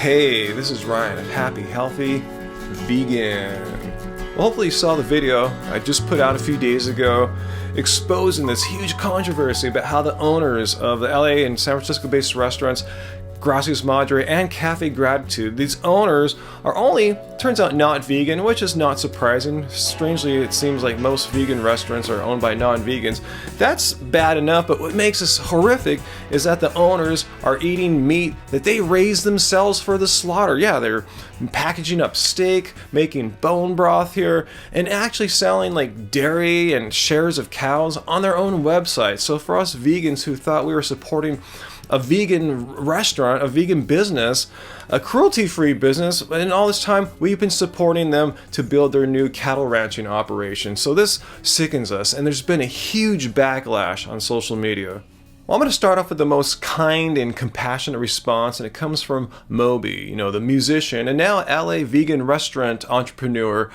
Hey, this is Ryan of Happy Healthy Vegan. Well, hopefully you saw the video I just put out a few days ago exposing this huge controversy about how the owners of the LA and San Francisco based restaurants Gracias Madre and Cafe Gratitude, these owners are only, turns out, not vegan, which is not surprising. Strangely, it seems like most vegan restaurants are owned by non-vegans. That's bad enough, but what makes this horrific is that the owners are eating meat that they raised themselves for the slaughter. Yeah, they're packaging up steak, making bone broth here, and actually selling like dairy and shares of cows on their own website. So for us vegans who thought we were supporting a vegan restaurant, a vegan business, a cruelty-free business, and all this time we've been supporting them to build their new cattle ranching operation. So this sickens us, and there's been a huge backlash on social media. Well, I'm going to start off with the most kind and compassionate response, and it comes from Moby, the musician and now LA vegan restaurant entrepreneur.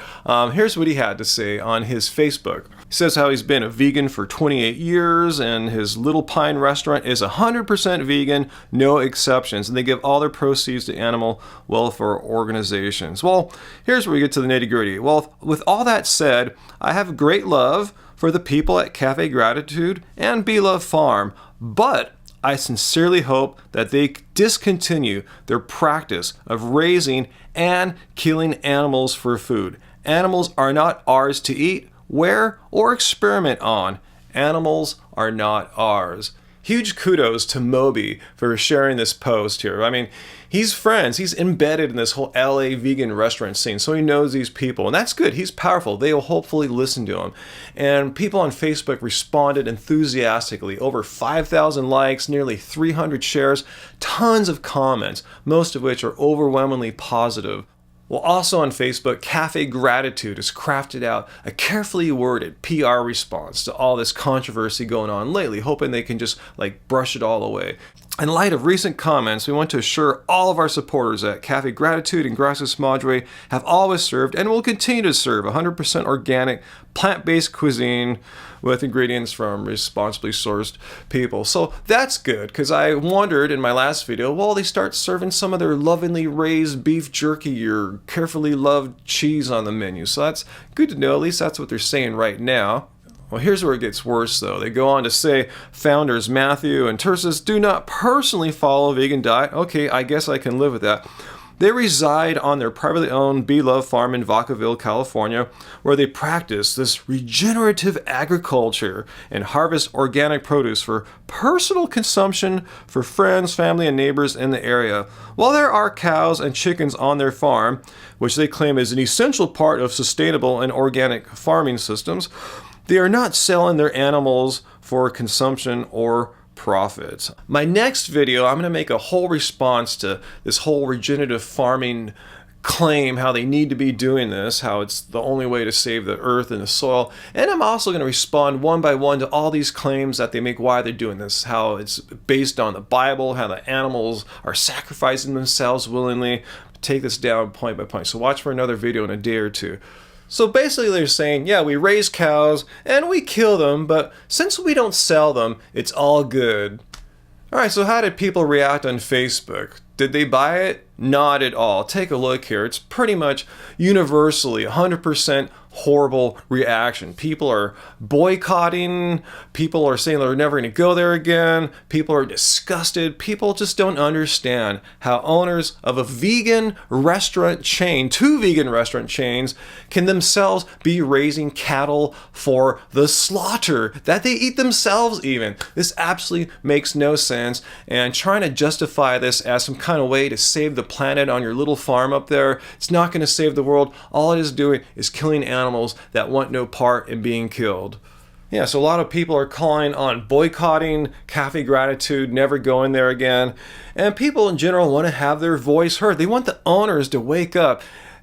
Here's what he had to say on his Facebook. He says how he's been a vegan for 28 years, and his Little Pine restaurant is 100% vegan, no exceptions, and they give all their proceeds to animal welfare organizations. Well, here's where we get to the nitty-gritty. Well, with all that said, I have great love for the people at Cafe Gratitude and Be Love Farm, but I sincerely hope that they discontinue their practice of raising and killing animals for food. Animals are not ours to eat, wear, or experiment on. Animals are not ours. Huge kudos to Moby for sharing this post here. I mean, he's embedded in this whole LA vegan restaurant scene, so he knows these people, and that's good. He's powerful. They will hopefully listen to him. And people on Facebook responded enthusiastically. Over 5,000 likes, nearly 300 shares, tons of comments, most of which are overwhelmingly positive. Well, also on Facebook, Cafe Gratitude has crafted out a carefully worded PR response to all this controversy going on lately, hoping they can just brush it all away. In light of recent comments, we want to assure all of our supporters that Cafe Gratitude and Gracias Madre have always served and will continue to serve 100% organic, plant-based cuisine with ingredients from responsibly sourced people. So that's good, because I wondered in my last video, well, they start serving some of their lovingly raised beef jerky or carefully loved cheese on the menu. So that's good to know. At least that's what they're saying right now. Well, here's where it gets worse, though. They go on to say founders Matthew and Tersus do not personally follow a vegan diet. Okay, I guess I can live with that. They reside on their privately owned Be Love farm in Vacaville, California, where they practice this regenerative agriculture and harvest organic produce for personal consumption for friends, family, and neighbors in the area. While there are cows and chickens on their farm, which they claim is an essential part of sustainable and organic farming systems, they are not selling their animals for consumption or profit. My next video, I'm going to make a whole response to this whole regenerative farming claim, how they need to be doing this, how it's the only way to save the earth and the soil. And I'm also going to respond one by one to all these claims that they make, why they're doing this, how it's based on the Bible, how the animals are sacrificing themselves willingly. Take this down point by point. So watch for another video in a day or two. So basically they're saying, yeah, we raise cows and we kill them, but since we don't sell them, it's all good. Alright, so how did people react on Facebook? Did they buy it? Not at all. Take a look here. It's pretty much universally 100% horrible reaction. People are boycotting. People are saying they're never going to go there again. People are disgusted. People just don't understand how owners of a vegan restaurant chain, two vegan restaurant chains, can themselves be raising cattle for the slaughter that they eat themselves even. This absolutely makes no sense, and trying to justify this as some kind of way to save the planet on your little farm up there, it's not going to save the world. All it is doing is killing animals that want no part in being killed. Yeah, so a lot of people are calling on boycotting Cafe Gratitude, never going there again. And people in general want to have their voice heard. They want the owners to wake up,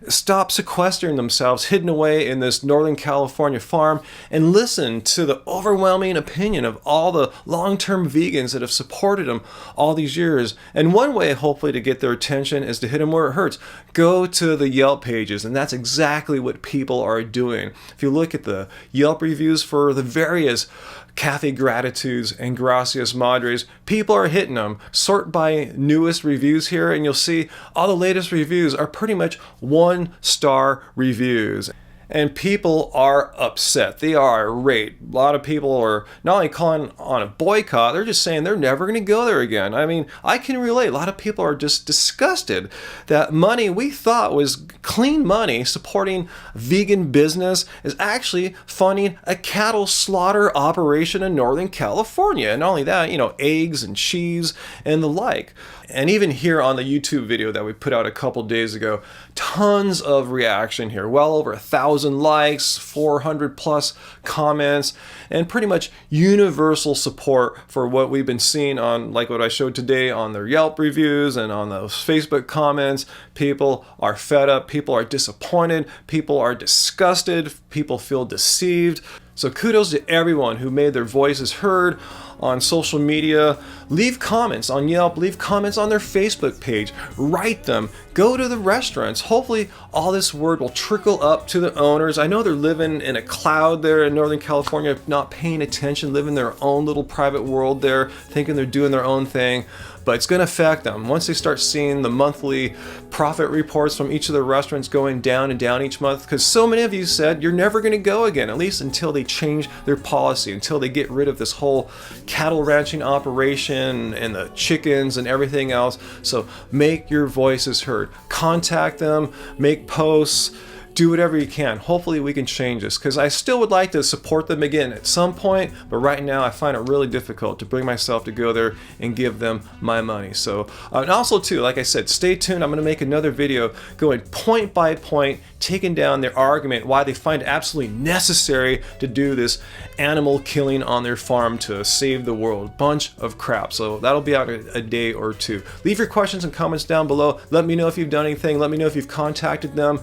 stop sequestering themselves hidden away in this Northern California farm, and listen to the overwhelming opinion of all the long-term vegans that have supported them all these years. And one way, hopefully, to get their attention is to hit them where it hurts. Go to the Yelp pages, and that's exactly what people are doing. If you look at the Yelp reviews for the various Cafe Gratitudes and Gracias Madres. People are hitting them. Sort by newest reviews here, and you'll see all the latest reviews are pretty much 1-star reviews. And people are upset. They are irate. A lot of people are not only calling on a boycott, they're just saying they're never going to go there again. I mean, I can relate. A lot of people are just disgusted that money we thought was clean money supporting vegan business is actually funding a cattle slaughter operation in Northern California. And not only that, you know, eggs and cheese and the like. And even here on the YouTube video that we put out a couple days ago, tons of reaction here. Well over 1,000 likes, 400 plus comments, and pretty much universal support for what we've been seeing on, like what I showed today on their Yelp reviews and on those Facebook comments. People are fed up, people are disappointed, people are disgusted, people feel deceived. So kudos to everyone who made their voices heard on social media. Leave comments on Yelp, leave comments on their Facebook page, write them, go to the restaurants. Hopefully all this word will trickle up to the owners. I know they're living in a cloud there in Northern California, not paying attention, living their own little private world there, thinking they're doing their own thing. But it's going to affect them. Once they start seeing the monthly profit reports from each of the restaurants going down and down each month, because so many of you said you're never going to go again, at least until they change their policy, until they get rid of this whole cattle ranching operation and the chickens and everything else. So make your voices heard. Contact them, make posts, do whatever you can. Hopefully we can change this, because I still would like to support them again at some point, but right now I find it really difficult to bring myself to go there and give them my money. So and also too, like I said, stay tuned. I'm going to make another video going point by point, taking down their argument why they find it absolutely necessary to do this animal killing on their farm to save the world. Bunch of crap. So that'll be out in a day or two. Leave your questions and comments down below. Let me know if you've done anything. Let me know if you've contacted them.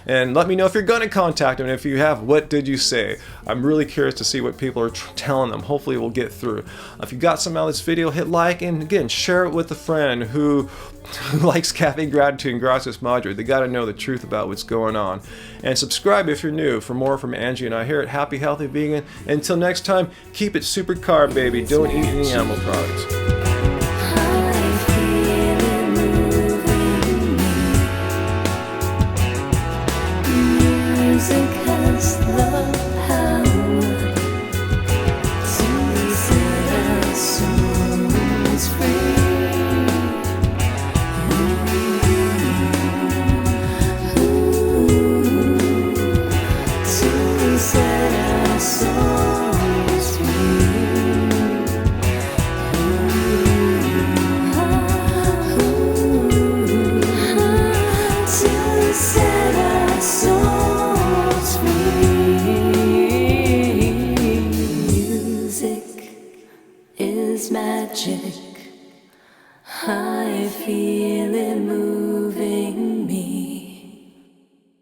And let me know if you're going to contact them. And if you have, what did you say? I'm really curious to see what people are telling them. Hopefully we'll get through. If you got some out of this video, hit like, and again, share it with a friend who likes Cafe Gratitude and Gracias Madre. They got to know the truth about what's going on. And subscribe if you're new for more from Angie and I here at Happy Healthy Vegan. Until next time, keep it super carb, baby. Don't eat any animal products. Magic, I feel it move.